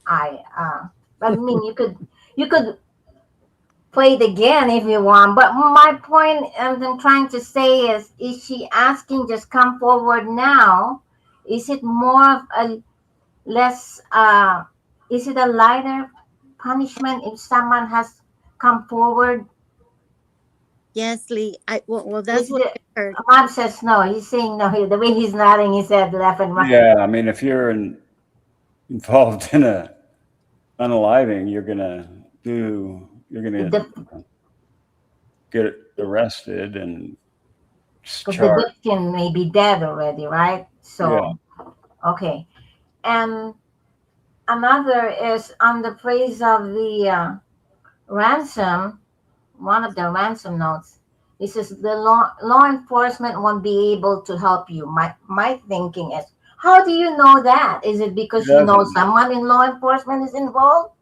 I mean, you could play it again if you want. But my point, I'm trying to say is she asking just come forward now? Is it more of a less? Is it a lighter punishment if someone has come forward? Yes, Lee. Well, that's Is what the I heard. Mom says no. He's saying no. The way he's nodding his head left and right. Yeah, I mean, if you're involved in a unaliving, you're gonna get arrested and Because the charged. victim may be dead already, right? Yeah, So okay. And another is on the phrase of the ransom. One of the ransom notes. It says the law enforcement won't be able to help you. My thinking is, how do you know that? Is it he because you know doesn't. someone in law enforcement is involved?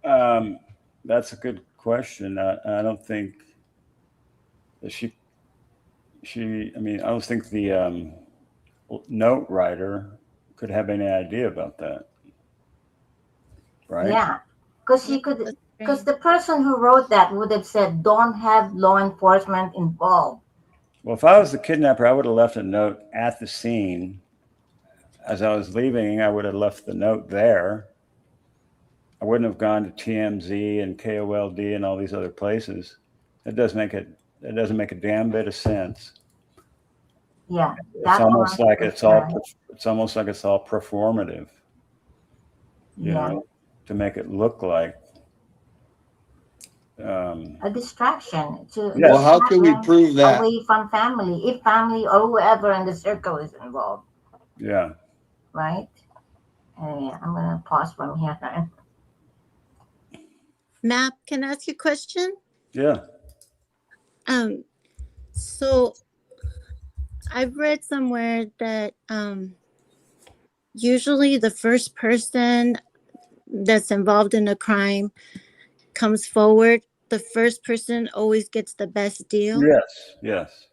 Um, that's a good question. I don't think that I mean, I don't think the note writer could have any idea about that, right? Yeah, because Yeah, she could, that's because strange. the person who wrote that would have said, "Don't have law enforcement involved." Well, if I was the kidnapper, I would have left a note at the scene. As I was leaving, I would have left the note there. I wouldn't have gone to TMZ and KOLD and all these other places. It does make it. It doesn't make a damn bit of sense. Yeah, It's that one almost like for sure. it's almost like it's all performative, you Yeah, know, to make it look like um, a distraction to yeah, Well, how distract can we them prove that? away from family, if family or whoever in the circle is involved, yeah, right? Yeah, I'm gonna pause from here. Map, can I ask you a question? yeah. Um, so I've read somewhere that usually the first person that's involved in a crime comes forward. The first person always gets the best deal. Yes, yes,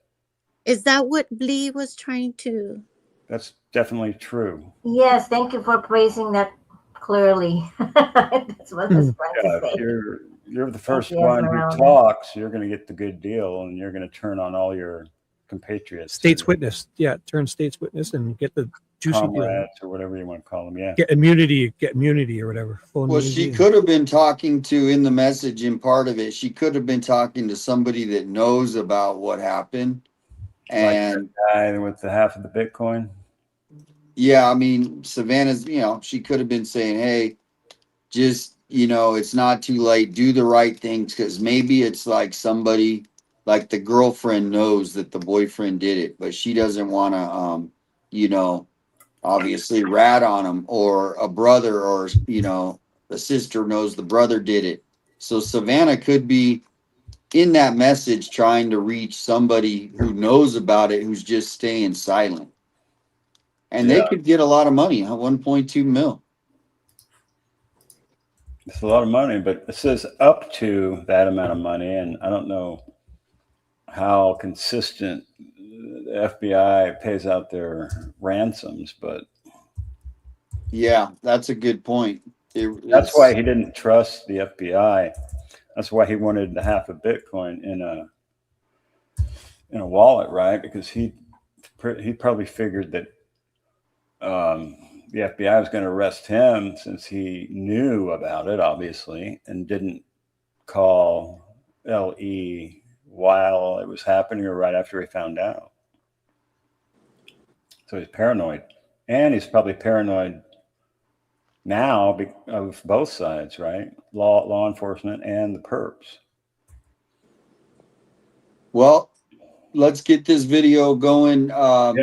Is that what Lee was trying to? that's definitely true. Yes, thank you for praising that clearly. That's what I was trying to Yeah, if say. you're the Thank first you, one who Esmeralda. talks, you're going to get the good deal, and you're going to turn on all your compatriots State's or witness. Yeah, turn state's witness and get the juicy deal. comrades or whatever you want to call them. Yeah, Get immunity or whatever, full Well, she immunity. could have been talking to, in the message, in part of it, she could have been talking to somebody that knows about what happened. like the And guy with the half of the Bitcoin. yeah, I mean, Savannah's, she could have been saying, hey, just, it's not too late. Do the right things. Because maybe it's like somebody, like the girlfriend knows that the boyfriend did it, but she doesn't want to, you know, obviously rat on him, or a brother, or, the sister knows the brother did it. So Savannah could be in that message trying to reach somebody who knows about it, who's just staying silent. And Yeah, they could get a lot of money, 1.2 mil. it's a lot of money, but it says up to that amount of money, and I don't know how consistent the FBI pays out their ransoms, but Yeah, that's a good point. that's why It's he didn't trust the FBI. That's why he wanted half a Bitcoin in a wallet, right? Because he probably figured that the FBI was going to arrest him since he knew about it, obviously, and didn't call LE while it was happening or right after he found out. So he's paranoid, and he's probably paranoid now of both sides, right? Law enforcement and the perps. well, let's get this video going. Yeah,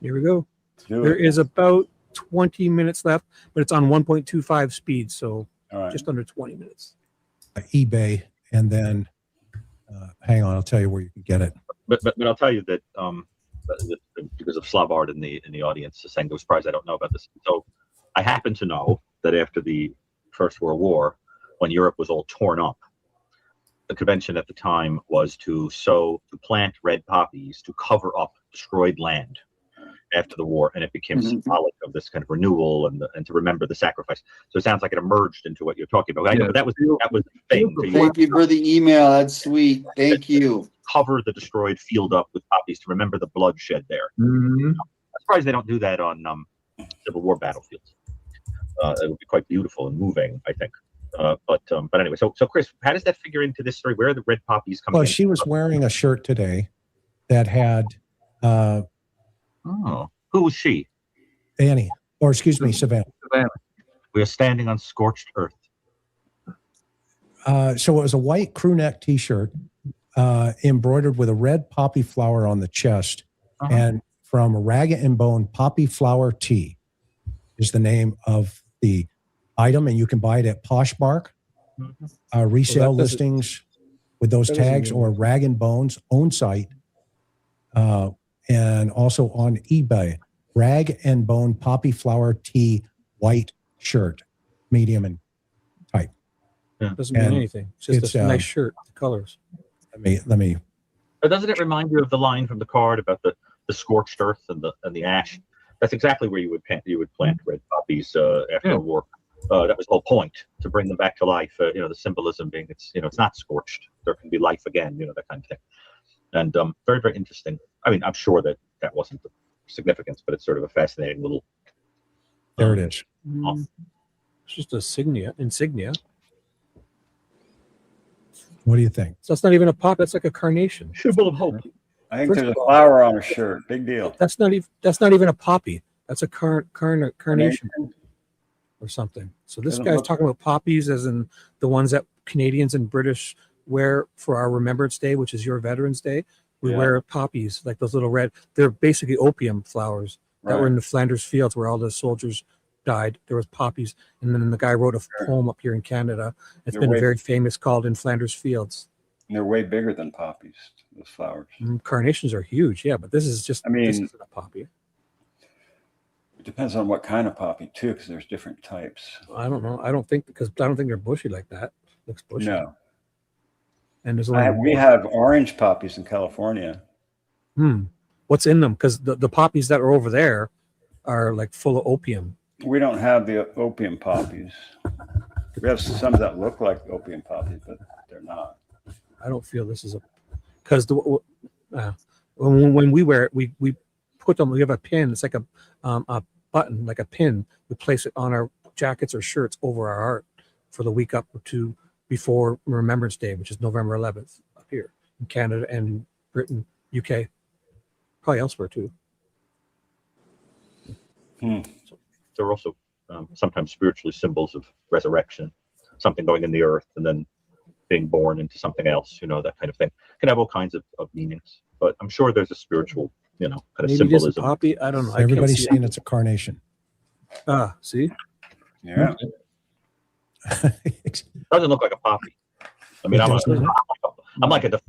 Here we go. do There it. is about 20 minutes left, but it's on 1.25 speed, so All right. just under 20 minutes. eBay, and then hang on, I'll tell you where you can get it. But I'll tell you that because of Slavard in the audience, saying no surprise, I don't know about this. So I happen to know that after the First World War, when Europe was all torn up, the convention at the time was to plant red poppies to cover up destroyed land. after the war, and it became symbolic of this kind of renewal and to remember the sacrifice. So it sounds like it emerged into what you're talking about. I know, but that was the thing. Thank you for the email. That's sweet. Thank you. Cover the destroyed field up with poppies to remember the bloodshed there. Mhm. I'm surprised they don't do that on Civil War battlefields. It would be quite beautiful and moving, I think. But anyway, so Chris, how does that figure into this story? Where are the red poppies coming? Well, in? she was wearing a shirt today that had Who was she? Annie, or excuse me, Savannah. We are standing on scorched earth. So it was a white crew neck T-shirt embroidered with a red poppy flower on the chest, and from Rag and Bone Poppy Flower Tea is the name of the item, and you can buy it at Poshmark. Resale listings with those tags, or Rag and Bone's own site, and also on eBay. Rag and Bone Poppy Flower Tea white shirt, medium and type. Doesn't mean anything. It's just a nice shirt. The colors. Let me. But doesn't it remind you of the line from the card about the scorched earth and the ash? That's exactly where you would plant red poppies after a war. That was the whole point, to bring them back to life. The symbolism being it's not scorched. There can be life again. That kind of thing. And very, very interesting. I mean, I'm sure that wasn't the significance, but it's sort of a fascinating little. There it is. It's just a insignia. What do you think? So it's not even a pop. That's like a carnation. Symbol of hope. I think there's a flower on a shirt. Big deal. That's not even a poppy. That's a carnation or something. So this guy's talking about poppies as in the ones that Canadians and British wear for our Remembrance Day, which is your Veterans Day. We wear poppies, like those little red. They're basically opium flowers that were in the Flanders fields where all the soldiers died. There was poppies, and then the guy wrote a poem up here in Canada. It's been very famous, called "In Flanders Fields." And they're way bigger than poppies. Those flowers. Carnations are huge, but this is just. This isn't a poppy. It depends on what kind of poppy too, because there's different types. I don't know. I don't think they're bushy like that. Looks bushy. No. And there's we have orange poppies in California. What's in them? Because the poppies that are over there are like full of opium. We don't have the opium poppies. We have some that look like opium poppies, but they're not. I don't feel this is because when we wear it, we put them. We have a pin. It's like a button, like a pin. We place it on our jackets or shirts over our heart for the week up to before Remembrance Day, which is November 11th up here in Canada and Britain, UK, probably elsewhere too. So they're also sometimes spiritually symbols of resurrection, something going in the earth and then being born into something else, that kind of thing. Can have all kinds of meanings, but I'm sure there's a spiritual, kind of maybe symbolism. It is a poppy. I don't know. Everybody's saying it's a carnation. See? Yeah. Doesn't look like a poppy. I mean, I'm like a de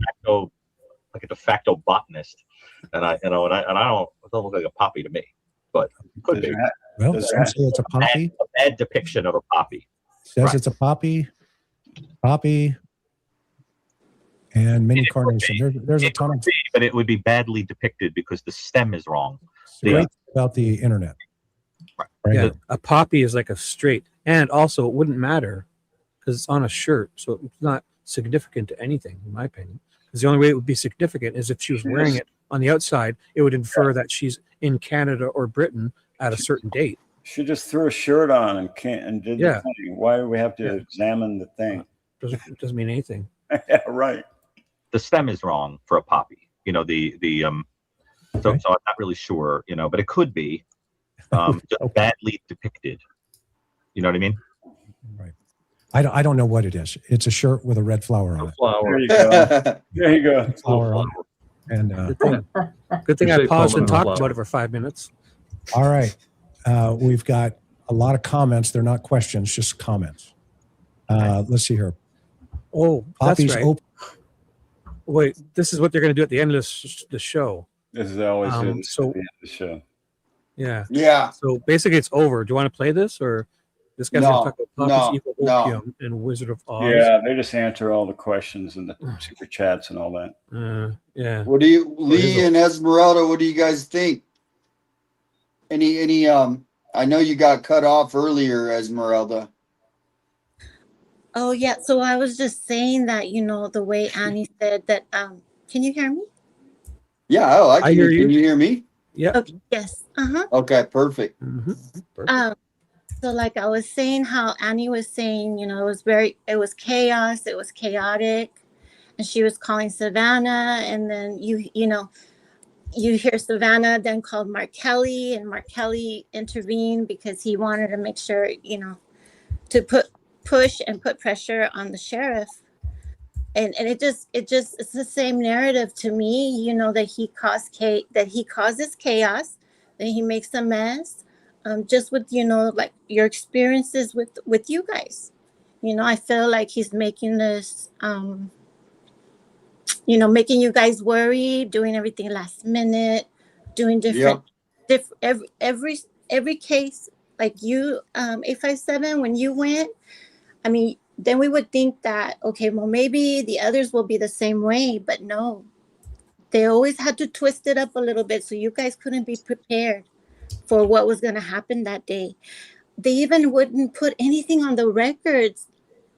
facto botanist, and I don't look like a poppy to me, but it could be. Well, some say it's a poppy. A bad depiction of a poppy. Says it's a poppy, and mini carnation. There's a ton of. But it would be badly depicted because the stem is wrong. Great about the internet. Right. Yeah, a poppy is like a straight, and also it wouldn't matter because it's on a shirt, so it's not significant to anything, in my opinion. Because the only way it would be significant is if she was wearing it on the outside. It would infer that she's in Canada or Britain at a certain date. She just threw a shirt on and did the thing. Why do we have to examine the thing? It doesn't mean anything. Yeah, right. The stem is wrong for a poppy. So I'm not really sure. But it could be. Just badly depicted. You know what I mean? Right. I don't know what it is. It's a shirt with a red flower on it. There you go. There you go. Flower on it. And good thing I paused and talked about it for 5 minutes. All right. We've got a lot of comments. They're not questions, just comments. Let's see here. Oh, Poppy's that's right. Wait, this is what they're going to do at the end of the show. This is always at the end of the show. Yeah. Yeah. So basically, it's over. Do you want to play this, or this guy's going to talk about poppies equal opium and Wizard of Oz? Yeah, they just answer all the questions in the super chats and all that. Yeah. What do you, Lee and Esmeralda? What do you guys think? Any I know you got cut off earlier, Esmeralda. Oh yeah, so I was just saying that, the way Annie said that, can you hear me? Yeah, oh, I hear can you. you hear me? Yep. Okay, yes. Uh-huh. Okay, perfect. Perfect. So like I was saying how Annie was saying, it was chaos, it was chaotic, and she was calling Savannah, and then you hear Savannah then called Mark Kelly, and Mark Kelly intervened because he wanted to make sure, to push and put pressure on the sheriff. And it's the same narrative to me, that he causes chaos, that he makes a mess, just with, like your experiences with you guys. I feel like he's making this, making you guys worry, doing everything last minute, doing Yep. every case, like you, 857, when you went, I mean, then we would think that, okay, well, maybe the others will be the same way, but no, they always had to twist it up a little bit so you guys couldn't be prepared for what was going to happen that day. They even wouldn't put anything on the records,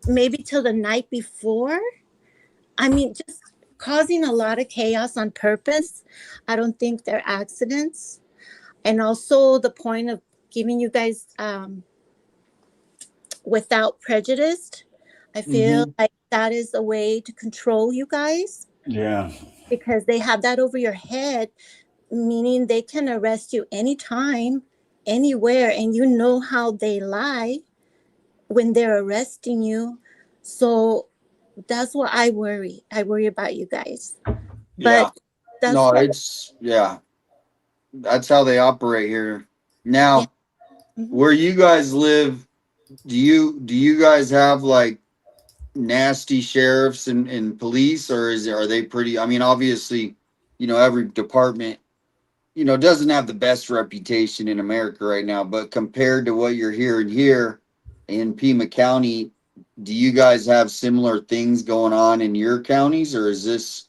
maybe till the night before. I mean, just causing a lot of chaos on purpose. I don't think they're accidents. And also the point of giving you guys, without prejudice. I feel like that is a way to control you guys, Yeah. because they have that over your head, meaning they can arrest you anytime, anywhere, and you know how they lie when they're arresting you. So that's what I worry. I worry about you guys. Yeah. But that's No, why, that's how they operate here. yeah. Now, Mhm. where you guys live, do you guys have like nasty sheriffs and police, or are they pretty? I mean, obviously, every department, doesn't have the best reputation in America right now, but compared to what you're hearing here in Pima County, do you guys have similar things going on in your counties, or is this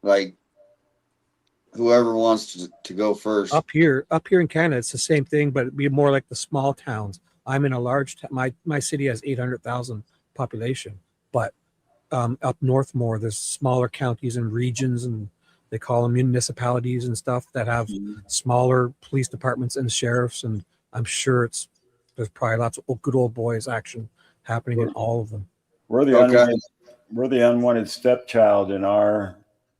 like whoever wants to go first? Up here in Canada, it's the same thing, but it'd be more like the small towns. I'm in a large my city has 800,000 population, but up north more there's smaller counties and regions, and they call them municipalities and stuff that have smaller police departments and sheriffs, and I'm sure there's probably lots of good old boys action happening in all of them. We're the Okay. unwanted, we're the unwanted stepchild in our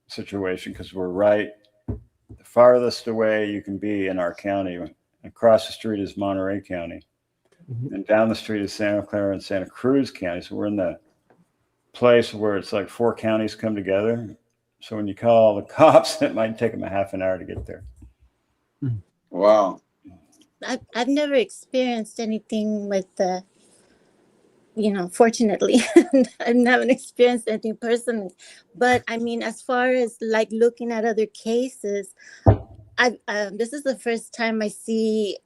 situation because we're right the farthest away you can be in our county. Across the street is Monterey County, and down the street is Santa Clara and Santa Cruz County. So we're in the place where it's like 4 counties come together. So when you call the cops, it might take them a half an hour to get there. Wow. I've never experienced anything with the, fortunately, I haven't experienced anything personally. But I mean, as far as like looking at other cases, this is the first time I see.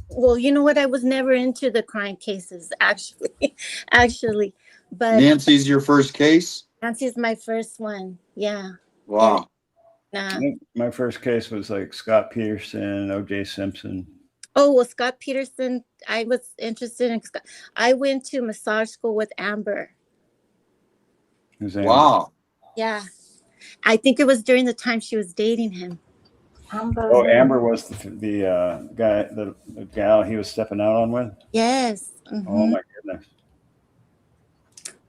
Well, you know what? I was never into the crime cases, actually, actually. But Nancy's your first case? Nancy's my first one. Yeah. And Wow. I think my first case was like Scott Peterson, O.J. Simpson. oh, well, Scott Peterson. I was interested in Scott. I went to massage school with Amber. Who's Amber? Wow. Yeah. I think it was during the time she was dating him. Oh, Amber was the guy, the gal he was stepping out on with. Yes. Oh my goodness!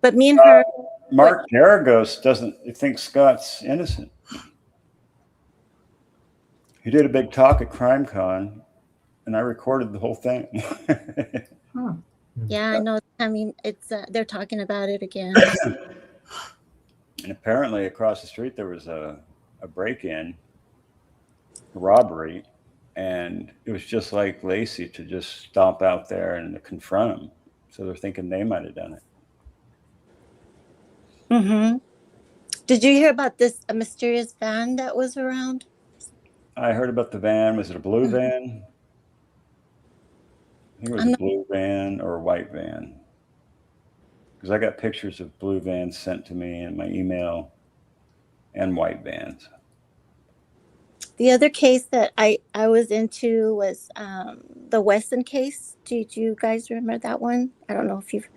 But me and her. Mark Garagos doesn't think Scott's innocent. He did a big talk at CrimeCon, and I recorded the whole thing. Yeah, I know. I mean, it's they're talking about it again. And apparently, across the street there was a break-in, a robbery, and it was just like Lacey to just stomp out there and confront him. So they're thinking they might have done it. Did you hear about this mysterious van that was around? I heard about the van. Was it a blue van? I think it was a blue van or a white van. Because I got pictures of blue vans sent to me in my email and white vans. The other case that I was into was the Wesson case. Did you guys remember that one? I don't know if you've,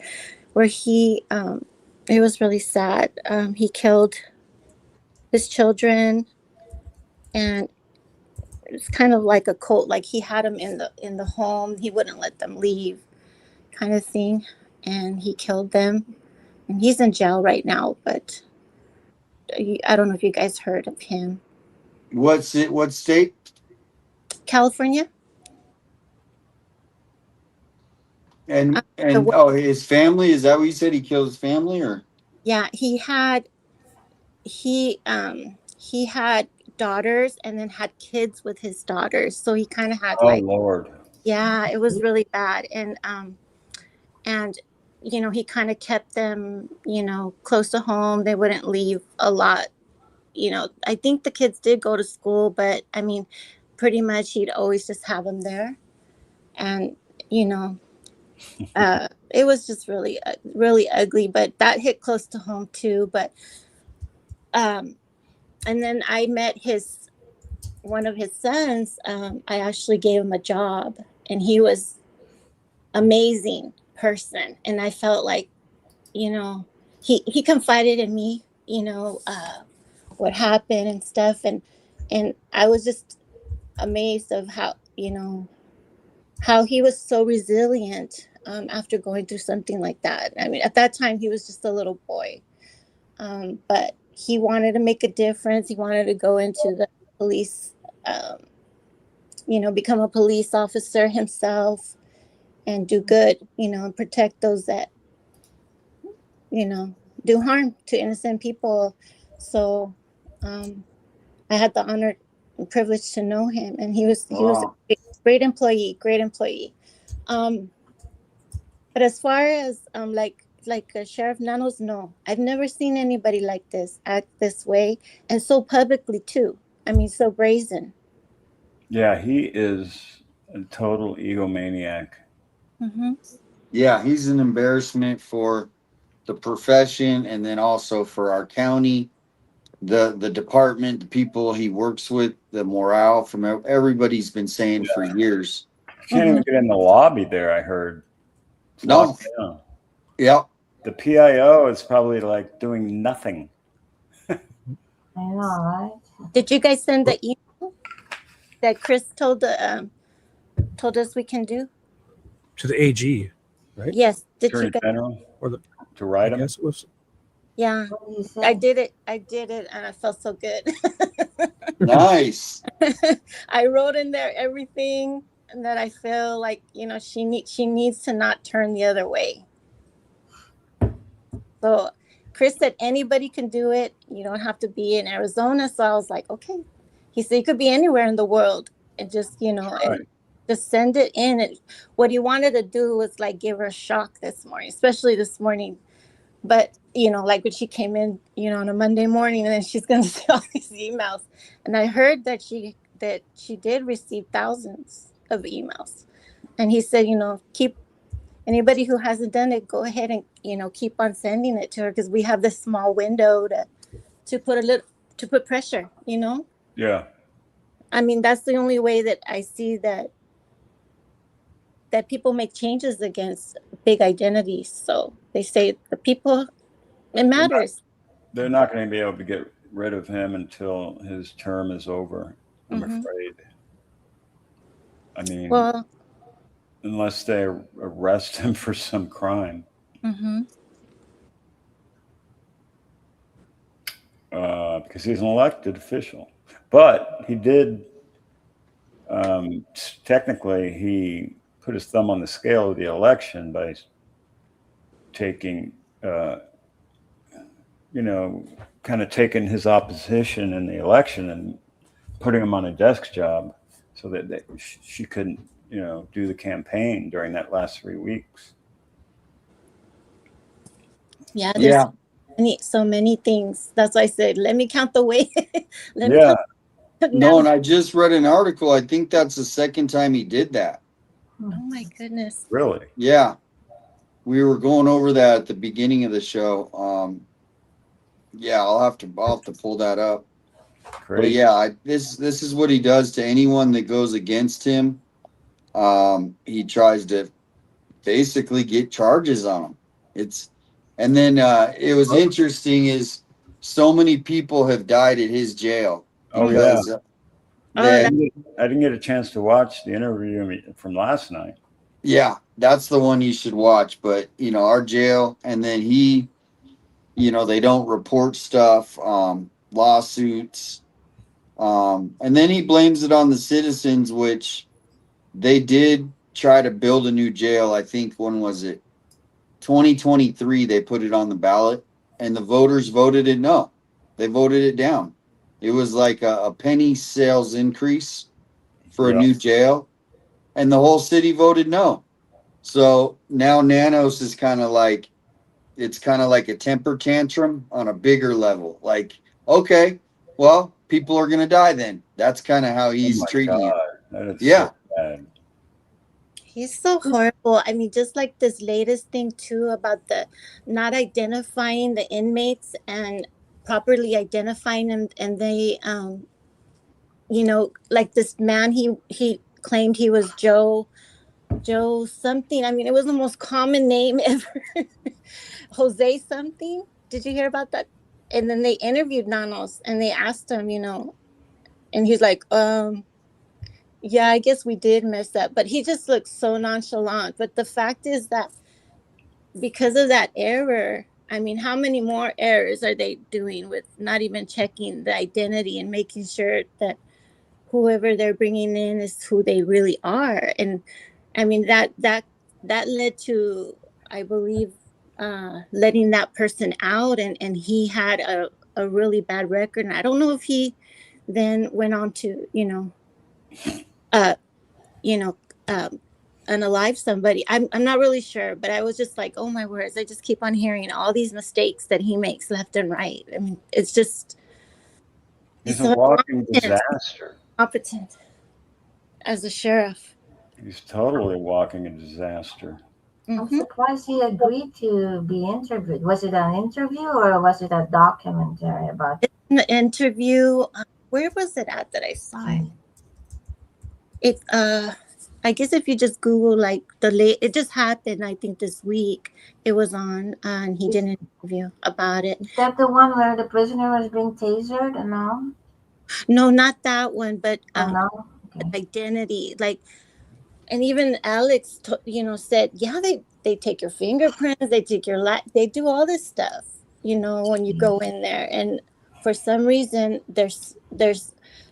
where he, it was really sad. He killed his children, and it's kind of like a cult. Like he had them in the home. He wouldn't let them leave, kind of thing, and he killed them. And he's in jail right now. But I don't know if you guys heard of him. What's it? What state? California. And The, oh, his family, is that what you said? He killed his family, or yeah, he had daughters and then had kids with his daughters. So he kind of had Oh like, Lord. yeah, it was really bad. And you know, he kind of kept them, you know, close to home. They wouldn't leave a lot. You know, I think the kids did go to school, but I mean, pretty much he'd always just have them there. And, you know, it was just really, really ugly, but that hit close to home too. But, and then I met one of his sons. I actually gave him a job, and he was amazing person. And I felt like, you know, he confided in me, you know, what happened and stuff. And I was just amazed of how, you know, how he was so resilient after going through something like that. I mean, at that time he was just a little boy, but he wanted to make a difference. He wanted to go into the police, um, you know, become a police officer himself and do good, you know, and protect those that, you know, do harm to innocent people. So I had the honor and privilege to know him, and he was wow. a great employee, great employee. Um, but as far as Sheriff Nanos, no, I've never seen anybody like this act this way, and so publicly too. I mean, so brazen. Yeah, he is a total egomaniac. Mm-hmm. Yeah, he's an embarrassment for the profession, and then also for our county, the department, the people he works with, the morale from everybody's been saying for years. You can't even get in the lobby there, I heard. It's No, locked down. yeah, The PIO is probably like doing nothing. I know, right? Did you guys send the email that Chris told us we can do? To the AG, right? Yes. Did you Attorney guys? General Or the to I write him. guess it was. Yeah, What do you say? I did it. I did it, and I felt so good. nice. I wrote in there everything that I feel like, you know, she needs to not turn the other way. So Chris said anybody can do it. You don't have to be in Arizona. So I was like, okay. He said you could be anywhere in the world and just, you know, Right. and just send it in. And what he wanted to do was like give her a shock this morning, especially this morning. But, you know, like when she came in, you know, on a Monday morning, and then she's going to see all these emails. And I heard that she did receive thousands of emails. And he said, you know, keep anybody who hasn't done it, go ahead and, you know, keep on sending it to her, because we have this small window to put pressure, you know. Yeah. I mean, that's the only way that I see that people make changes against big identities. So they say the people, it matters. They're not going to be able to get rid of him until his term is over, I'm Mhm. afraid. I mean, Well, unless they arrest him for some crime. mm-hmm. Because he's an elected official. But he did, technically, he put his thumb on the scale of the election by taking, you know, kind of taking his opposition in the election and putting him on a desk job so that she couldn't, you know, do the campaign during that last 3 weeks. Yeah, there's Yeah, so many things. That's why I said, let me count the way. Let me Yeah. count. no, Now, and I just read an article. I think that's the second time he did that. oh my goodness. Really? Yeah, we were going over that at the beginning of the show. Yeah, I'll have to pull that up. But Crazy. yeah, this is what he does to anyone that goes against him. He tries to basically get charges on them. It's and then it was interesting is so many people have died at his jail Oh yeah. because Oh, that I didn't get a chance to watch the interview from last night. yeah, that's the one you should watch. But our jail, and then they don't report stuff, lawsuits, and then he blames it on the citizens, which they did try to build a new jail. I think when was it? 2023 they put it on the ballot and the voters voted it no. They voted it down. It was like a penny sales increase for a Yeah. new jail and the whole city voted no. So now Nanos is kind of like it's kind of like a temper tantrum on a bigger level. Like, okay, well, people are going to die then. That's kind of how Oh he's my treating it. God. That is Yeah. so bad. he's so horrible. I mean, just like this latest thing too about the not identifying the inmates and properly identifying them, and they, like this man, he claimed he was Joe something. I mean, it was the most common name ever, Jose something. Did you hear about that? And then they interviewed Nanos, and they asked him, and he's like, yeah, I guess we did mess up, but he just looks so nonchalant. But the fact is that because of that error, I mean, how many more errors are they doing with not even checking the identity and making sure that whoever they're bringing in is who they really are? And I mean, that led to, I believe, letting that person out, and he had a really bad record. And I don't know if he then went on to, uh, you know, unalive somebody. I'm not really sure, but I was just like, oh my words! I just keep on hearing all these mistakes that he makes left and right. I mean, it's just He's he's a so walking disaster. competent as a sheriff. He's totally walking a disaster. I'm Mm-hmm. surprised he agreed to be interviewed. Was it an interview or was it a documentary about In the interview, where was it at that I saw it? him? It I guess if you just Google like the late, it just happened. I think this week it was on, and he did an interview about it. Is that the one where the prisoner was being tasered and all? No, not that one, but Oh no? Okay. identity, like, and even Alex, said, yeah, they take your fingerprints, they take your they do all this stuff, when you go in there, and for some reason there's,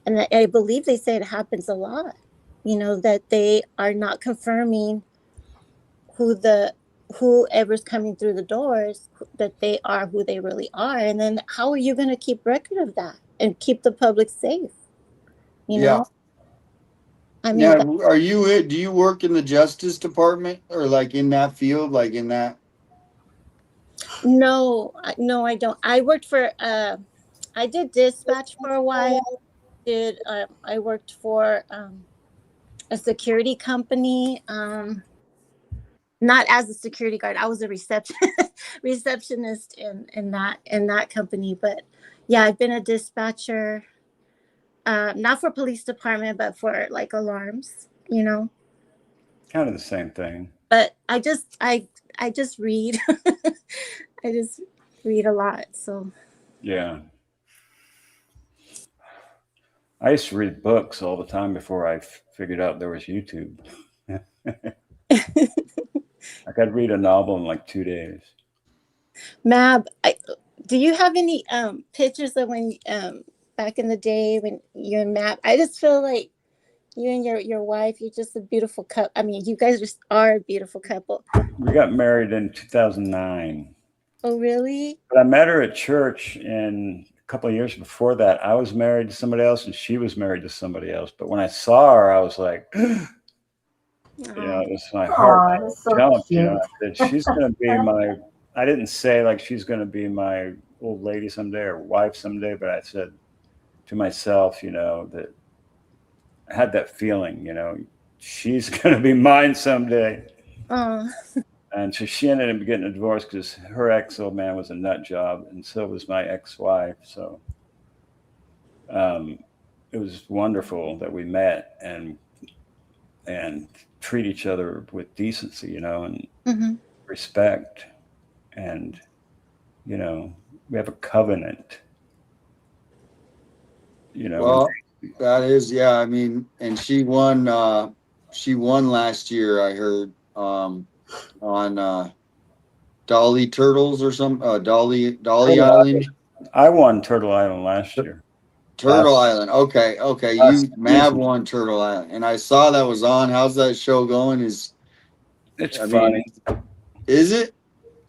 and I believe they say it happens a lot, that they are not confirming whoever's coming through the doors, that they are who they really are, and then how are you going to keep record of that and keep the public safe? You Yeah. know, I mean, Now, do you work in the Justice Department or like in that field, like in that? no, no, I don't. I worked for, I did dispatch for a while. I worked for a security company. Not as a security guard. I was a receptionist in that company. But yeah, I've been a dispatcher, not for police department, but for like alarms. Kind of the same thing. But I just read. I just read a lot. So Yeah. I used to read books all the time before I figured out there was YouTube. I could read a novel in like 2 days. Mab, do you have any pictures of when back in the day when you and Mab? I just feel like you and your wife, you're just a beautiful couple. I mean, you guys just are a beautiful couple. We got married in 2009. Oh, really? But I met her at church, and a couple of years before that, I was married to somebody else, and she was married to somebody else. But when I saw her, I was like, it was my heart Oh, that's so jumped. cute. I said, she's going to be my. I didn't say like she's going to be my old lady someday or wife someday, but I said to myself, that I had that feeling, she's going to be mine someday. Oh, And so she ended up getting a divorce because her ex old man was a nut job, and so was my ex-wife. So It was wonderful that we met and treat each other with decency, you know, and Mhm. respect, and you know, we have a covenant, you know. And Well, that is, yeah. I mean, and she won. She won last year. I heard on Dolly Turtles or some Dolly Turtle Island. I won Turtle Island last year. Turtle Island. Okay, okay. Last You Mav season. won Turtle Island, and I saw that was on. How's that show going? It's I mean, funny. is it?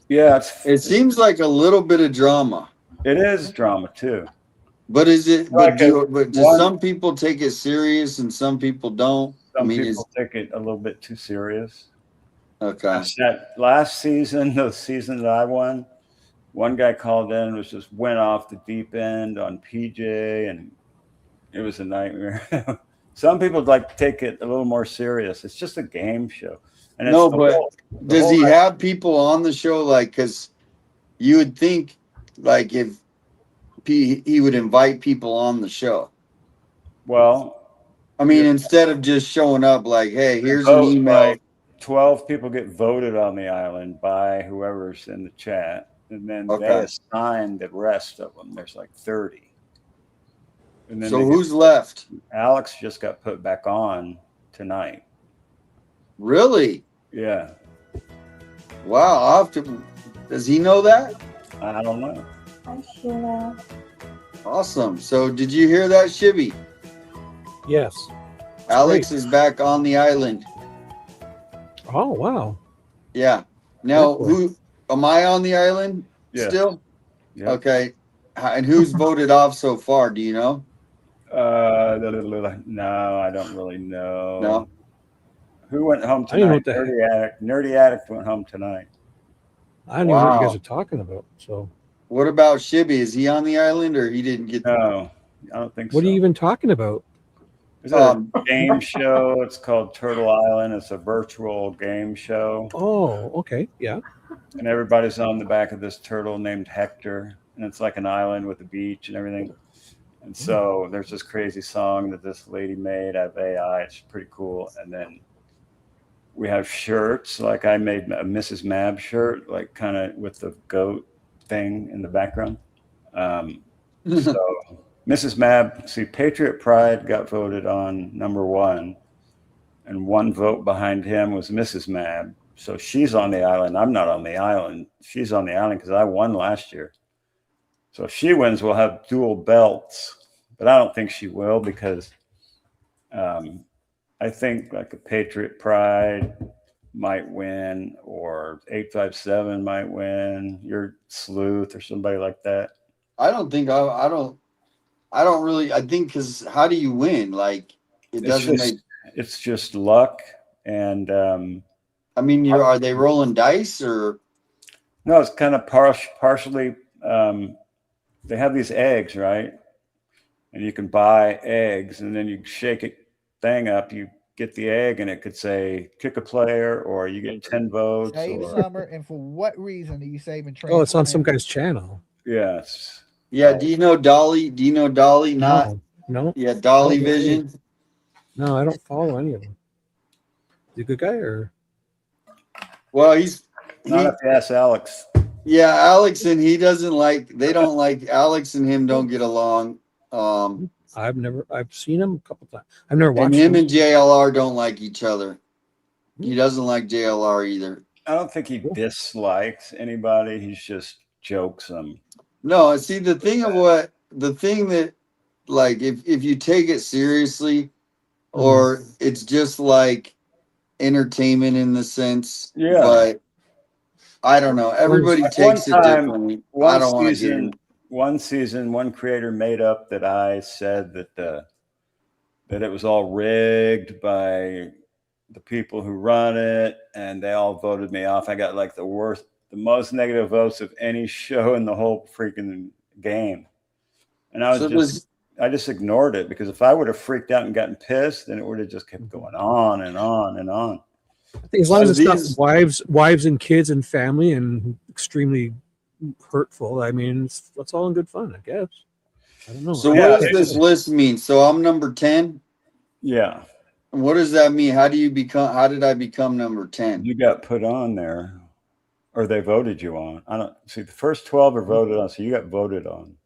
Yeah, It seems like a little bit of drama, it is drama too. but is it? Like a But do one. some people take it serious and some people don't? I Some mean, is people take it a little bit too serious. okay. That last season, the season that I won, one guy called in, was just went off the deep end on PJ, and it was a nightmare. Some people like to take it a little more serious. It's just a game show, and it's No, but the does whole he have people on the show? Like, because you would think, like, if he would invite people on the show. well, I you mean, instead of just showing up, like, hey, here's an vote email. 12 people get voted on the island by whoever's in the chat, and then they Okay. assign the rest of them. There's like 30, and then So they get. who's left? Alex just got put back on tonight. Really? Yeah, Wow. I'll have to. Does he know that? I don't know. Hi, Sheila. Awesome. So did you hear that, Shibby? Yes. Alex is back on the island. Oh wow. Yeah. Now, Very cool. who am I on the island Yeah. still? Yeah. Okay. And who's voted off so far? Do you know? No, I don't really know. No. Who went home I didn't know tonight? what the heck. Nerdy Addict. Nerdy Addict went home tonight. I don't even know what you guys Wow. are talking about. So What about Shibby? Is he on the island or he didn't get? No, I don't think what so. are you even talking about? It's a game show. It's called Turtle Island. It's a virtual game show, Oh, okay. Yeah. and everybody's on the back of this turtle named Hector, and it's like an island with a beach and everything. And so there's this crazy song that this lady made out of AI. It's pretty cool. And then we have shirts. Like I made a Mrs. Mab shirt, like kind of with the goat thing in the background. So Mrs. Mab, see, Patriot Pride got voted on #1, and one vote behind him was Mrs. Mab. So she's on the island. I'm not on the island. She's on the island because I won last year. So if she wins, we'll have dual belts, but I don't think she will because I think like a Patriot Pride might win, or 857 might win. Your Sleuth or somebody like that. I don't think I don't really. I think because how do you win? Like it doesn't make. It's just luck, and I mean, are they rolling dice or? no, it's kind of partially. They have these eggs, right? And you can buy eggs, and then you shake a thing up. You get the egg, and it could say kick a player, or you get 10 votes. Save Or, Summer, and for what reason are you saving? Oh, it's on some guy's channel. yes. Yeah. Do you know Dolly? Do you know Dolly? Not. No. Yeah, Dolly Oh, Vision. No, I don't follow any of them. Is he a good guy or? Well, he's Not if you ask Alex. yeah, Alex and he doesn't like. They don't like Alex and him don't get along. I've seen him a couple times. I've never And watched him him. and JLR don't like each other. He doesn't like JLR either. I don't think he dislikes anybody. He's just jokes them. No, see the thing that like if you take it seriously, or it's just like entertainment in the sense. Yeah. But I don't know. Everybody Like takes it one time, differently. one I don't want to get season, in. one season, one creator made up that I said that that it was all rigged by the people who run it, and they all voted me off. I got like the most negative votes of any show in the whole freaking game, and I just ignored it, because if I would have freaked out and gotten pissed, then it would have just kept going on and on and on. I think as long as it's not wives and kids and family and extremely hurtful, I mean, that's all in good fun, I guess. I don't know. So Yeah, what does this list mean? So I'm number 10. Yeah, What does that mean? How did I become number 10? you got put on there, or they voted you on. I don't see the first 12 are voted on, so you got voted on.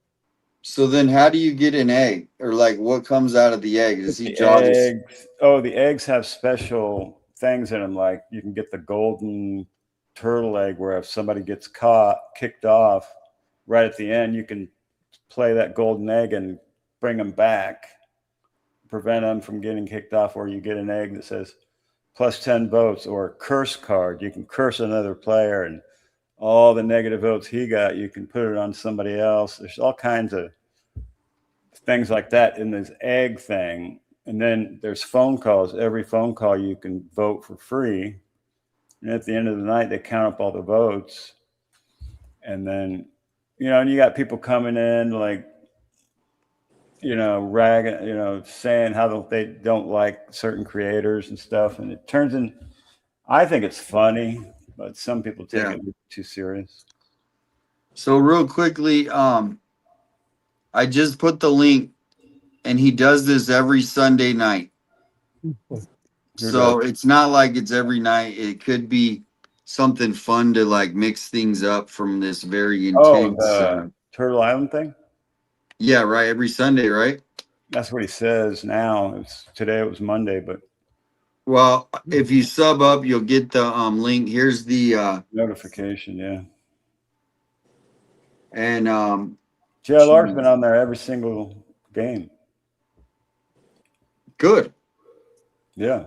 So then how do you get an egg? Or like what comes out of the egg? Does he The draw this? eggs. Oh, the eggs have special things in them. Like you can get the golden turtle egg, where if somebody gets kicked off, right at the end, you can play that golden egg and bring them back, prevent them from getting kicked off. Or you get an egg that says plus 10 votes, or a curse card. You can curse another player, and all the negative votes he got, you can put it on somebody else. There's all kinds of things like that in this egg thing. And then there's phone calls. Every phone call you can vote for free. And at the end of the night, they count up all the votes. And then, and you got people coming in like, ragging, saying how they don't like certain creators and stuff. And it turns in, I think it's funny, but some people take it too serious. So real quickly, I just put the link, and he does this every Sunday night. So it's not like it's every night. It could be something fun to like mix things up from this very intense. The Turtle Island thing? Yeah, right. Every Sunday, right? That's what he says now. Today it was Monday, but well, if you sub up, you'll get the link. Here's the notification, yeah. And JLR's been on there every single game. Good. Yeah.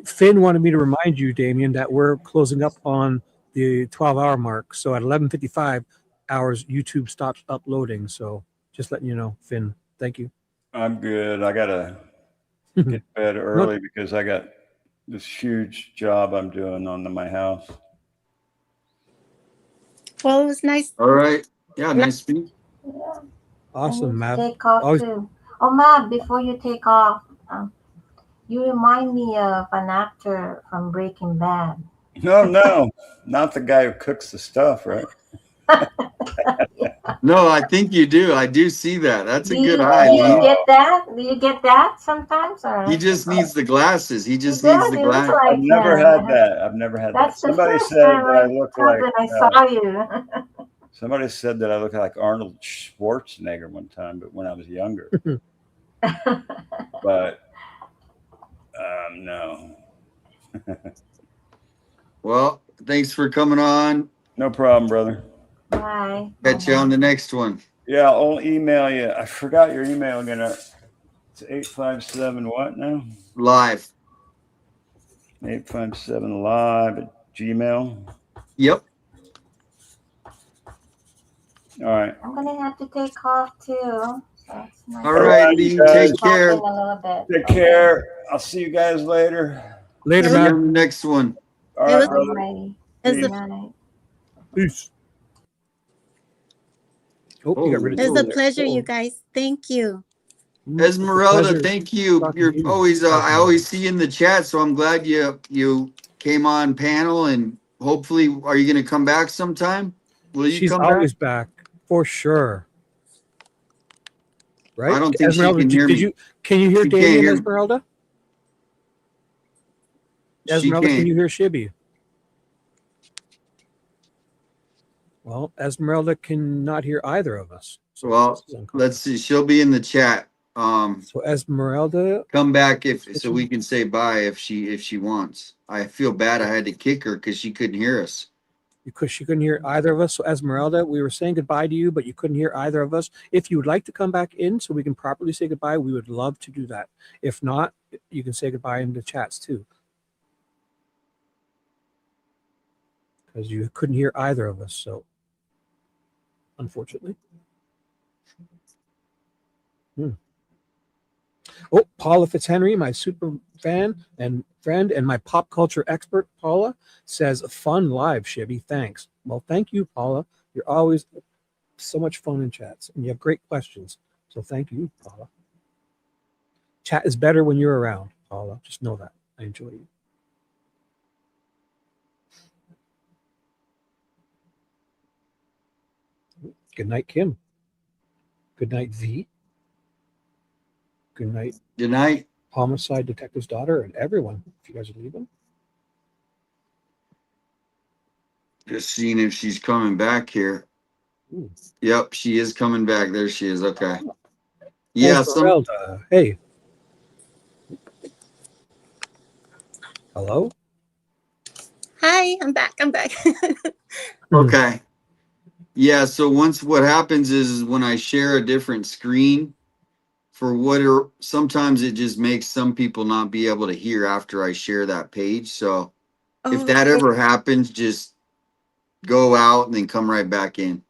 Finn wanted me to remind you, Damien, that we're closing up on the 12-hour mark. So at 11:55 hours, YouTube stops uploading. So just letting you know, Finn. Thank you. I'm good. I gotta get to bed early because I got this huge job I'm doing on my house. Well, it was nice. All right. Yeah, nice speak. Yeah. Awesome, Matt. Take off too. Oh, Matt, before you take off, you remind me of an actor from Breaking Bad. No, not the guy who cooks the stuff, right? Yeah. No, I think you do. I do see that. That's a good eye. Do you get that? Do you get that sometimes? Or he just needs the glasses. He just needs the glasses. Like I've never had that. I've never had That's that. Somebody said that I look like. I saw you. Somebody said that I look like Arnold Schwarzenegger one time, but when I was younger. But no. Well, thanks for coming on. No problem, brother. Bye. Catch you on the next one. Yeah, I'll email you. I forgot your email again. It's 857 what now? Live. 857 live at Gmail. Yep. All right. I'm gonna have to take off too. So nice. All right, Lee. Take care. Take care. I'll see you guys later. Later, See you Matt. on the next one. All right, brother. Peace. Oh, you got rid of It's a pleasure, you guys. Thank you. Esmeralda, thank you. You're always I always see you in the chat, so I'm glad you came on panel, and hopefully, are you going to come back sometime? Will you She's come always back for sure. Right? I don't think Esmeralda, she can hear me. Can you hear She Damien, can't hear. Esmeralda? Esmeralda, can you hear Shbby? Well, Esmeralda cannot hear either of us. So Well, let's see. She'll be in the chat. So Esmeralda, come back so we can say bye if she wants. I feel bad. I had to kick her because she couldn't hear us. because she couldn't hear either of us. So Esmeralda, we were saying goodbye to you, but you couldn't hear either of us. If you would like to come back in so we can properly say goodbye, we would love to do that. If not, you can say goodbye in the chats too. Because you couldn't hear either of us, so unfortunately. Oh, Paula Fitzhenry, my super fan and friend and my pop culture expert, Paula, says, fun live, Shbby. Thanks. Well, thank you, Paula. You're always so much fun in chats, and you have great questions. So thank you, Paula. Chat is better when you're around, Paula. Just know that. I enjoy you. Good night, Kim. Good night, V. Good night, Good night. Homicide Detective's daughter, and everyone. If you guys are leaving. Just seeing if she's coming back here. Ooh. Yep, she is coming back. There she is. Okay. Yeah. Esmeralda. Hey. Hello. Hi, I'm back. Okay. Yeah. So once what happens is when I share a different screen, sometimes it just makes some people not be able to hear after I share that page. So if that Okay. ever happens, just go out and then come right back in.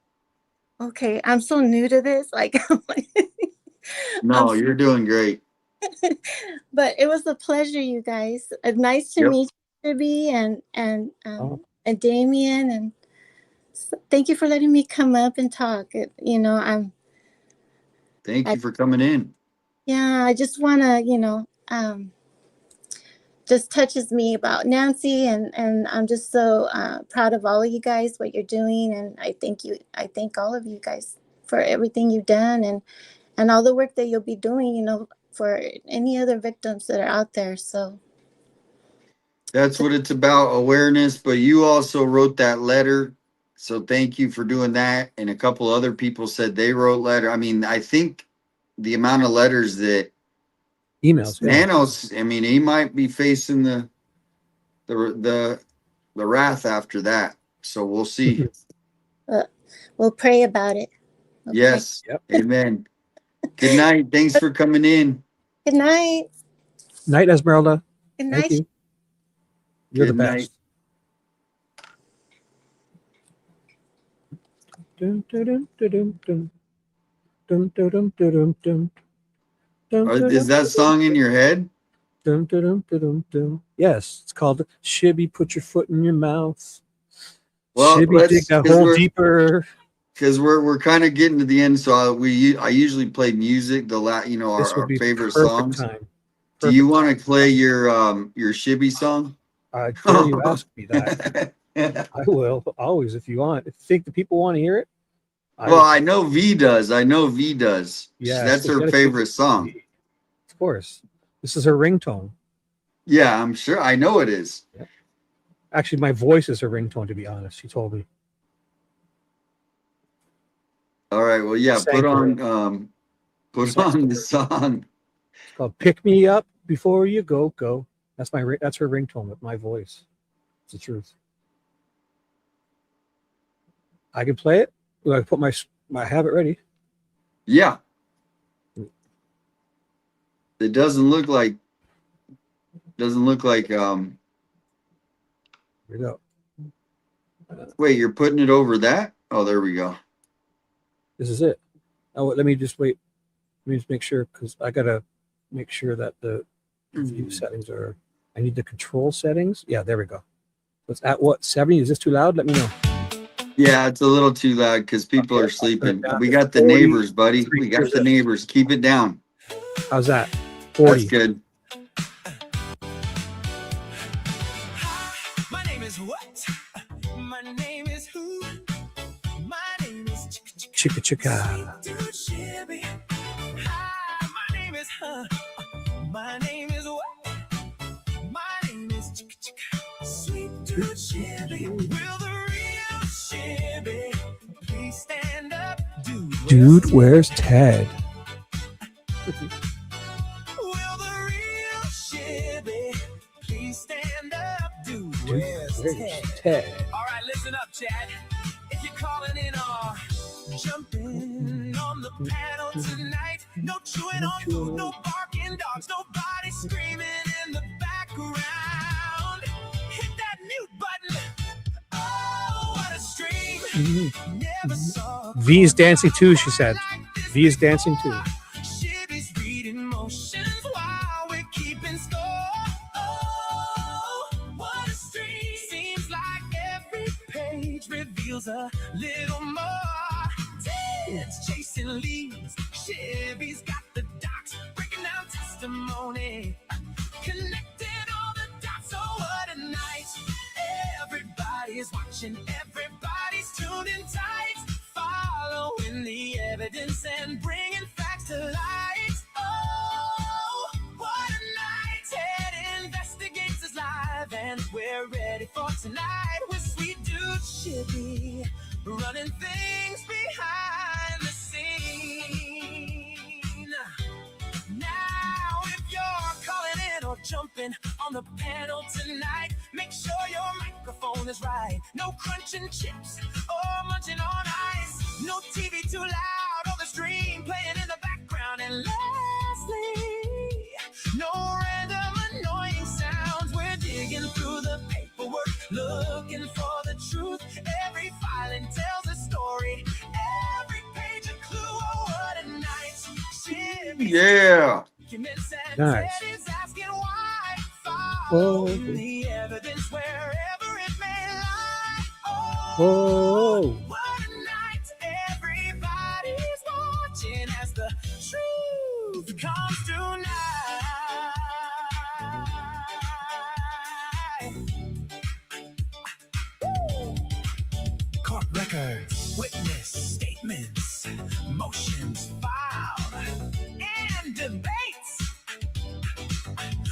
Okay, I'm so new to this. Like, No, you're doing great. but it was a pleasure, you guys. Nice to Yep. meet you, Shbby and Damien, and thank you for letting me come up and talk. Thank you for coming in. Yeah, I just want to, just touches me about Nancy, and I'm just so proud of all of you guys, what you're doing, and I thank all of you guys for everything you've done and all the work that you'll be doing, for any other victims that are out there. So That's what it's about, awareness. But you also wrote that letter. So thank you for doing that. And a couple other people said they wrote letter. I mean, I think the amount of letters that Emails. Yeah. Nanos, I mean, he might be facing the wrath after that. So we'll see. we'll pray about it. Okay. Yes. Yep. Amen. Good night. Thanks for coming in. Good night. Night, Esmeralda. Good Thank night. you. You're Good the night. best. Dun, dun, dun, dun, dun. Dun, dun, dun, dun, dun, dun. Dun, dun, Is dun, that song in your head? dun, dun, dun, dun, dun, dun. Yes, it's called Shibby. Put your foot in your mouth. Well, Shibby, dig that hole deeper. Because we're kind of getting to the end. So I usually play music. This would Our be favorite perfect songs. time. Do you want to play your Shibby song? I dare you ask me that. I will always if you want. If you think the people want to hear it. I know V does. Yeah, that's so her favorite song. Of course, this is her ringtone. Yeah, I'm sure. I know it is. Yeah. Actually, my voice is her ringtone. To be honest, she told me. All right. Well, yeah. Put on the song. It's called "Pick Me Up Before You Go Go." That's her ringtone with my voice. It's the truth. I can play it. I put my have it ready. Yeah. It doesn't look like. Here we go. Wait, you're putting it over that? Oh, there we go. This is it. Oh, let me just wait. Let me just make sure because I gotta make sure that the view settings are. I need the control settings. Yeah, there we go. It's at what 70? Is this too loud? Let me know. Yeah, it's a little too loud because people are sleeping. We got the neighbors, buddy. We got the neighbors. Keep it down. How's that? 40. That's good. My name is what? My name is who? My name is Chicka Chicka. Dude Shbby. Hi, my name is My name is what? My name is Sweet Dude Shbby. Will the real Shbby please stand up? Dude, where's Ted? Will the real Shbby please stand up? Dude, where's Ted? All right, listen up, Chad. If you're calling in or jumping on the panel tonight, no chewing on food, no barking dogs, nobody screaming in the background. Hit that mute button. Oh, what a stream. Never saw V's dancing too, she said. V is dancing too. Shibby's reading motions while we're keeping score. Oh, what a stream. Seems like every page reveals a little more. Ted's chasing leaves. Shibby's got the docs, breaking down testimony. Connecting all the dots. Oh, what a night. Everybody's watching. Everybody's tuned in tight. Following evidence and bringing facts to light. Oh, what a night. Ted Investigates is live, and we're ready for tonight with sweet dude Shbby, running things behind the scene. Now, if you're calling in or jumping on the panel tonight, make sure your microphone is right. No crunching chips or munching on ice. No TV too loud or the stream playing in the background. And lastly, no random annoying sounds. We're digging through the paperwork, looking for the truth. Every filing tells a story. Every page a clue. Oh, what a night. Yeah. Nice. Oh. The evidence wherever it may lie. Oh. What a night. Everybody's watching as the truth comes to light. Court records, witness statements, motions filed, and debates.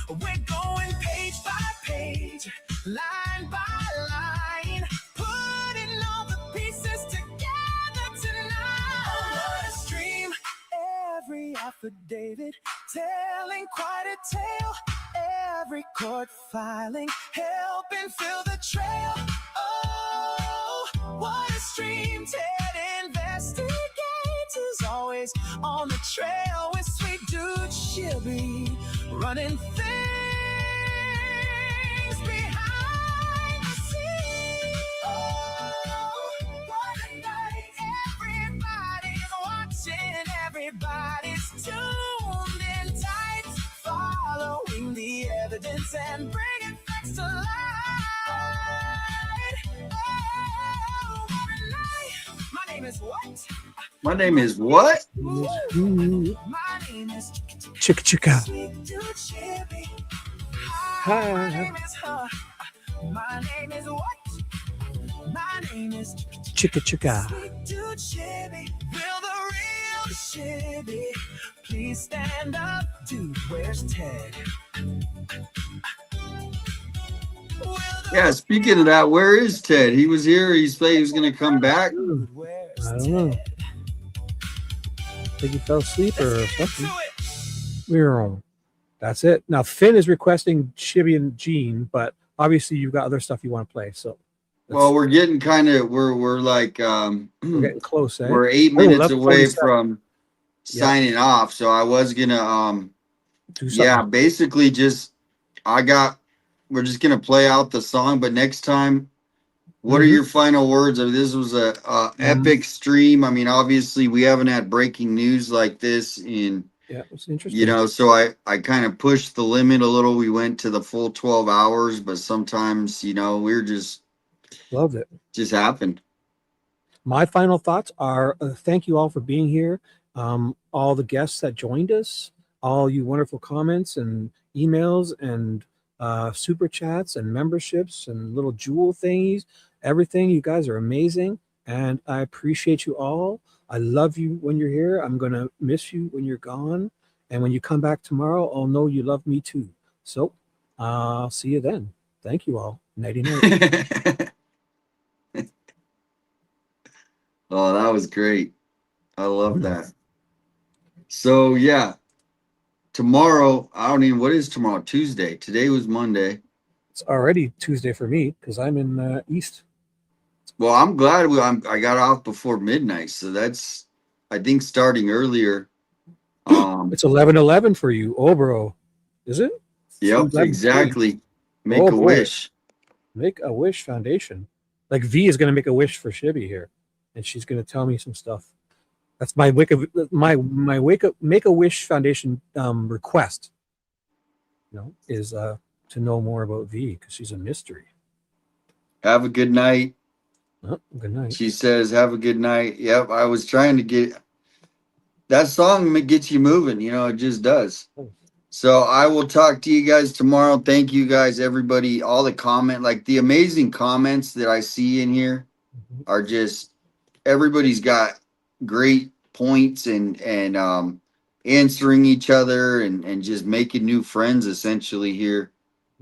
We're going page by page, line by line, putting all the pieces together tonight. What a stream, every affidavit telling quite a tale, every court filing helping fill the trail. Oh, what a stream. Ted Investigates is always on the trail with sweet dude Shbby, running things behind the scenes. Oh, what a night. Everybody's watching, everybody's tuned in tight, following the evidence and bringing facts to light. Oh, what a night. My name is what? My name is what? My name is Chicka chicka. Sweet Dude Shbby. Hi. My name is her. My name is what? My name is Chicka chicka. Sweet Dude Shbby. Will the real Shbby please stand up? Dude, where's Ted? Yeah, speaking of that, where is Ted? He was here. He said he was going to come back. Where's I don't know. Ted? I think he fell asleep or Let's get something. into it. We're on. That's it. Now Finn is requesting Shbby and Gene, but obviously you've got other stuff you want to play. So Well, we're getting kind of we're like we're getting close, eh? we're 8 Oh, minutes away 11:47. from signing off. So I was gonna Do something. yeah, basically just we're just gonna play out the song, but next time, what are Mhm. your final words? I mean, this was a epic stream. I mean, obviously we haven't had breaking news like this in Yeah, it's interesting. you know, so I kind of pushed the limit a little. We went to the full 12 hours, but sometimes, you know, we're just Loved it. happened. My final thoughts are thank you all for being here. All the guests that joined us, all you wonderful comments and emails and super chats and memberships and little jewel thingies, everything. You guys are amazing. And I appreciate you all. I love you when you're here. I'm going to miss you when you're gone. And when you come back tomorrow, I'll know you love me too. So I'll see you then. Thank you all. Nighty night. Oh, that was great. I love that. So yeah, tomorrow, I don't even, what is tomorrow? Tuesday. Today was Monday. It's already Tuesday for me because I'm in East. Well, I'm glad I got off before midnight. So that's, I think, starting earlier. It's 11:11 for you. Oh, bro. Is it? Yep, 11:03. exactly. Make Oh, a boy. wish. Make a wish foundation. Like V is going to make a wish for Shbby here, and she's going to tell me some stuff. That's my make a wish foundation request. You know, is to know more about V because she's a mystery. Have a good night. Oh, good night. She says, have a good night. Yep, I was trying to get that song gets you moving, you know, it just does. So I will talk to you guys tomorrow. Thank you guys, everybody, all the like the amazing comments that I see in here are just, everybody's got great points and answering each other and just making new friends essentially here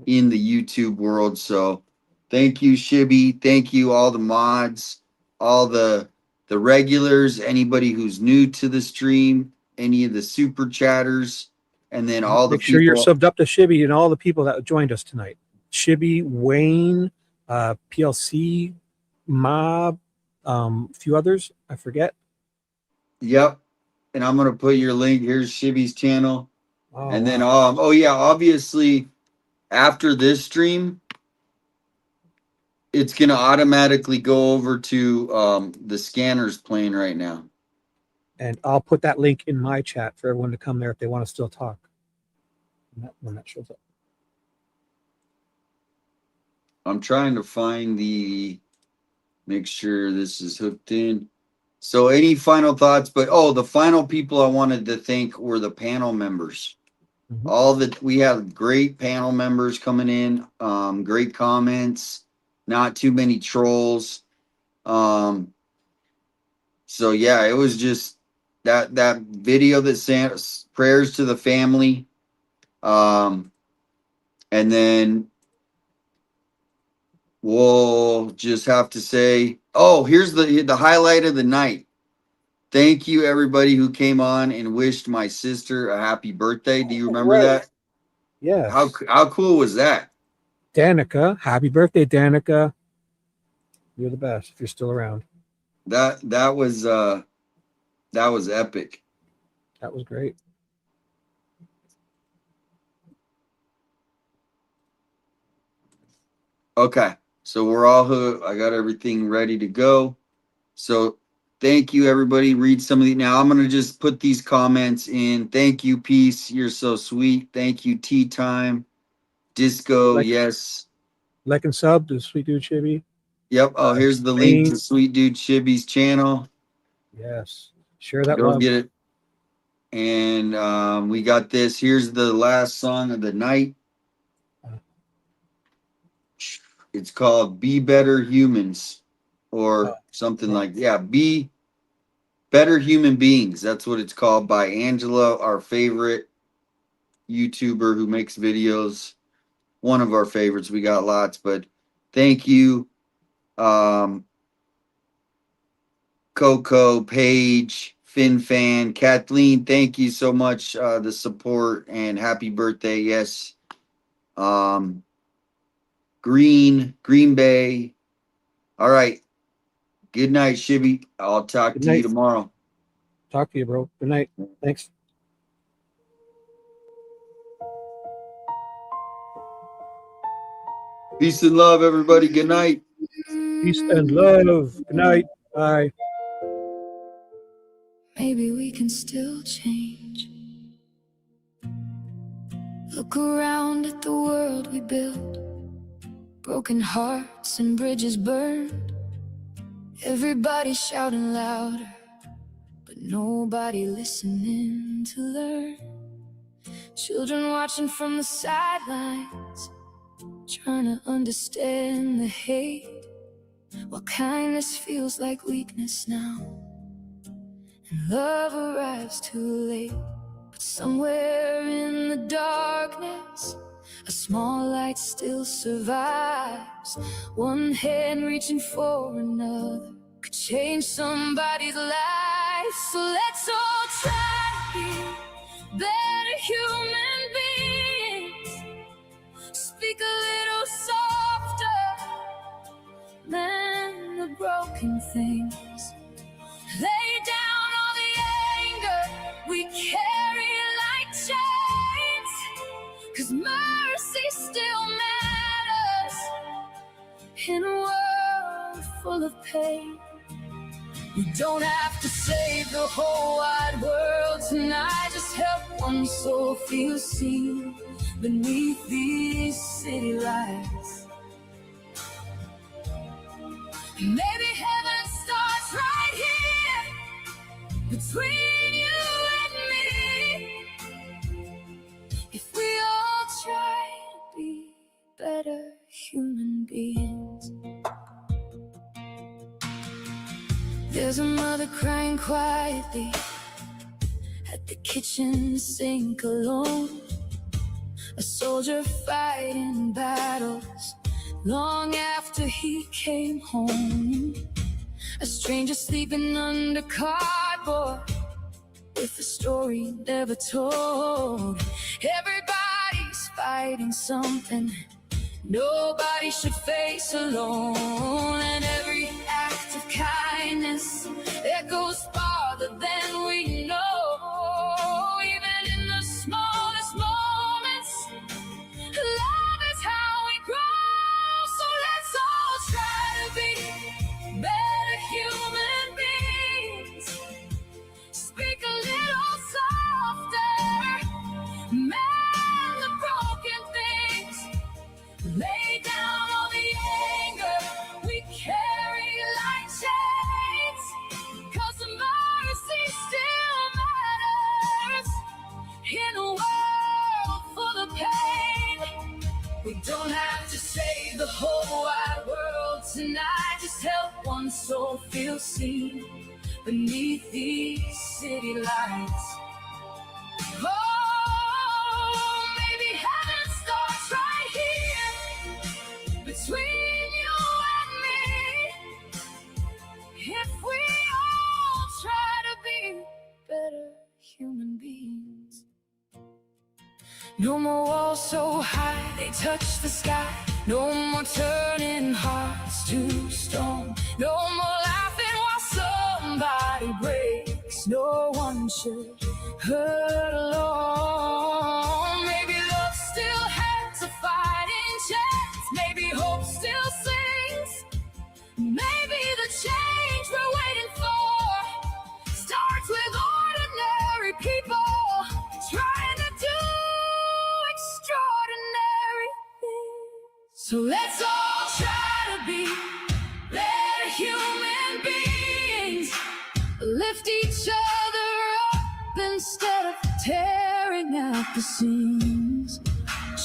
in the YouTube world. So thank you, Shibby. Thank you, all the mods, all the regulars, anybody who's new to the stream, any of the super chatters, and then all the Make sure you're people. subbed up to Shibby and all the people that joined us tonight. Shibby, Wayne, PLC, Mob, a few others. I forget. Yep. And I'm gonna put your link. Here's Shibby's channel. Oh, And then wow. oh yeah, obviously after this stream, it's gonna automatically go over to the scanners playing right now. And I'll put that link in my chat for everyone to come there if they want to still talk. When that shows up. I'm trying to find make sure this is hooked in. So any final thoughts? But the final people I wanted to thank were the panel members. Mm-hmm. We have great panel members coming in, great comments, not too many trolls. So yeah, it was just that video that sent prayers to the family. And then we'll just have to say, here's the highlight of the night. Thank you, everybody who came on and wished my sister a happy birthday. Do you remember that? Yes. How cool was that? Danica, happy birthday, Danica. You're the best if you're still around. That was epic. That was great. Okay, so we're all hooked. I got everything ready to go. So thank you, everybody. Read some of the now. I'm gonna just put these comments in. Thank you, Peace. You're so sweet. Thank you, Tea Time. Disco, yes. Like and sub to Sweet Dude Shibby. Yep. Oh, here's the link to Sweet Dude Shibby's channel. Yes. Share that Go love. get it. And we got this. Here's the last song of the night. It's called Be Better Humans or something Be Better Human Beings. That's what it's called, by Angela, our favorite YouTuber who makes videos. One of our favorites. We got lots, but thank you. Coco, Paige, FinFan, Kathleen, thank you so much. The support and happy birthday. Yes. Green Bay. All right. Good night, Shibby. I'll talk to you tomorrow. Talk to you, bro. Good night. Thanks. Peace and love, everybody. Good night. Peace and love. Good night. Bye. Maybe we can still change. Look around at the world we built. Broken hearts and bridges burned. Everybody shouting louder, but nobody listening to learn. Children watching from the sidelines, trying to understand the hate. While kindness feels like weakness now, and love arrives too late. But somewhere in the darkness, a small light still survives. One hand reaching for another could change somebody's life. So let's all try to be better human beings. Speak a little softer than the broken things. Lay down all the anger we carry like chains, 'cause mercy still matters in a world full of pain. We don't have to save the whole wide world tonight. Just help one soul feel seen beneath these city lights. Maybe heaven starts right here between you and me. If we all try to be better human beings. There's a mother crying quietly at the kitchen sink alone. A soldier fighting battles long after he came home. A stranger sleeping under cardboard with a story never told. Everybody's fighting something nobody should face alone. And every act of kindness that goes farther than we know. Even in the smallest moments, love is how we grow. So let's all try to be better human beings. Speak a little softer, mend the broken things. Lay down all the anger we carry like chains. 'Cause the mercy still matters in a world full of pain. We don't have to save the whole wide world tonight. Just help one soul feel seen beneath these city lights. Oh, maybe heaven starts right here between you and me. If we all try to be better human beings. No more walls so high they touch the sky. No more turning hearts to stone. No more laughing while somebody breaks. No one should hurt alone. Maybe love still has a fighting chance. Maybe hope still sings. Maybe the change we're waiting for starts with ordinary people trying to do extraordinary things. So let's all try to be better human beings. Lift each other up instead of tearing out the seams.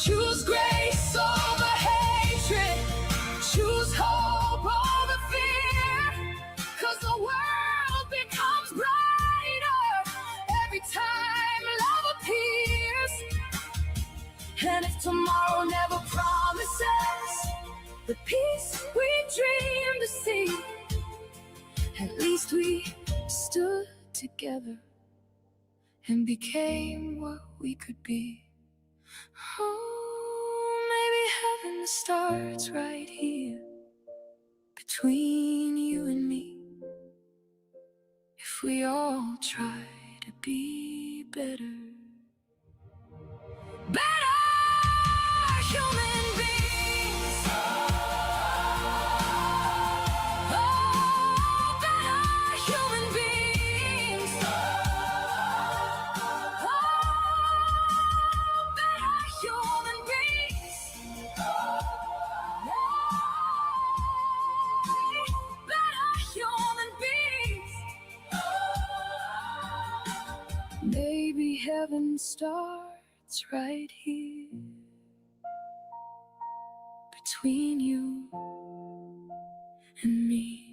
Choose grace over hatred. Choose hope over fear. 'Cause the world becomes brighter every time love appears. And if tomorrow never promises the peace we dream to see, at least we stood together and became what we could be. Oh, maybe heaven starts right here between you and me. If we all try to be better human beings. Oh, better human beings. Oh, better human beings. Better human beings. Maybe heaven starts right here between you and me.